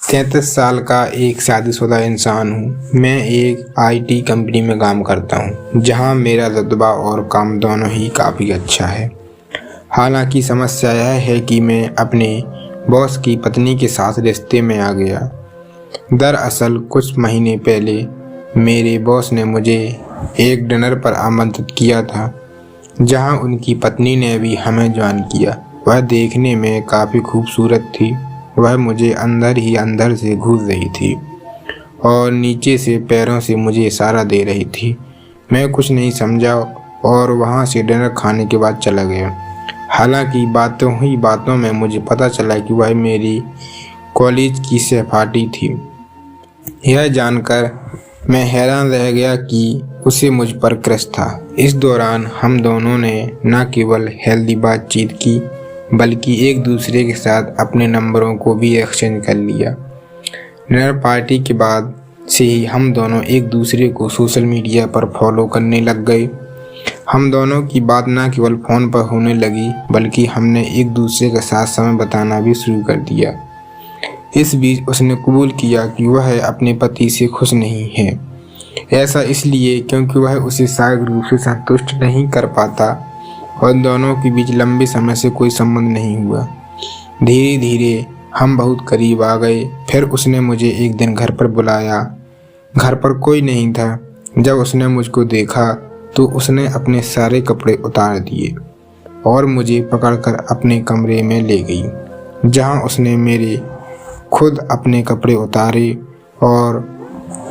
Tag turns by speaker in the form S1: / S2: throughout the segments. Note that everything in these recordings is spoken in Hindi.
S1: 33 साल का एक शादीशुदा इंसान हूँ। मैं एक आईटी कंपनी में काम करता हूँ, जहाँ मेरा रुतबा और काम दोनों ही काफ़ी अच्छा है। हालांकि समस्या यह है कि मैं अपने बॉस की पत्नी के साथ रिश्ते में आ गया। दरअसल कुछ महीने पहले मेरे बॉस ने मुझे एक डिनर पर आमंत्रित किया था, जहाँ उनकी पत्नी ने भी हमें ज्वाइन किया। वह देखने में काफ़ी खूबसूरत थी। वह मुझे अंदर ही अंदर से घूर रही थी और नीचे से पैरों से मुझे इशारा दे रही थी। मैं कुछ नहीं समझा और वहाँ से डिनर खाने के बाद चला गया। हालांकि बातों ही बातों में मुझे पता चला कि वह मेरी कॉलेज की सहपाठी थी। यह जानकर मैं हैरान रह गया कि उसे मुझ पर क्रश था। इस दौरान हम दोनों ने न केवल हेल्दी बातचीत की, बल्कि एक दूसरे के साथ अपने नंबरों को भी एक्सचेंज कर लिया। डिनर पार्टी के बाद से ही हम दोनों एक दूसरे को सोशल मीडिया पर फॉलो करने लग गए। हम दोनों की बात न केवल फ़ोन पर होने लगी, बल्कि हमने एक दूसरे के साथ समय बिताना भी शुरू कर दिया। इस बीच उसने कबूल किया कि वह अपने पति से खुश नहीं है। ऐसा इसलिए क्योंकि वह उसे शारीरिक रूप से संतुष्ट नहीं कर पाता और दोनों के बीच लंबे समय से कोई संबंध नहीं हुआ। धीरे धीरे हम बहुत करीब आ गए। फिर उसने मुझे एक दिन घर पर बुलाया। घर पर कोई नहीं था। जब उसने मुझको देखा तो उसने अपने सारे कपड़े उतार दिए और मुझे पकड़कर अपने कमरे में ले गई, जहां उसने मेरे खुद अपने कपड़े उतारे और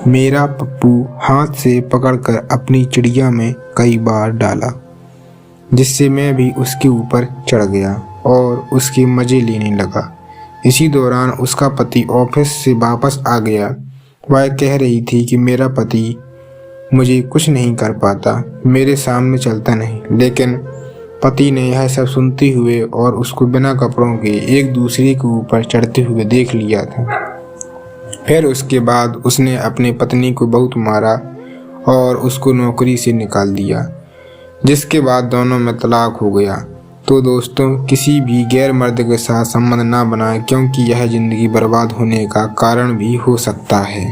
S1: मेरा पप्पू हाथ से पकड़कर अपनी चिड़िया में कई बार डाला, जिससे मैं भी उसके ऊपर चढ़ गया और उसके मज़े लेने लगा। इसी दौरान उसका पति ऑफिस से वापस आ गया। वह कह रही थी कि मेरा पति मुझे कुछ नहीं कर पाता, मेरे सामने चलता नहीं। लेकिन पति ने यह सब सुनते हुए और उसको बिना कपड़ों के एक दूसरे के ऊपर चढ़ते हुए देख लिया था। फिर उसके बाद उसने अपनी पत्नी को बहुत मारा और उसको नौकरी से निकाल दिया, जिसके बाद दोनों में तलाक हो गया। तो दोस्तों, किसी भी गैर मर्द के साथ संबंध ना बनाएं, क्योंकि यह ज़िंदगी बर्बाद होने का कारण भी हो सकता है।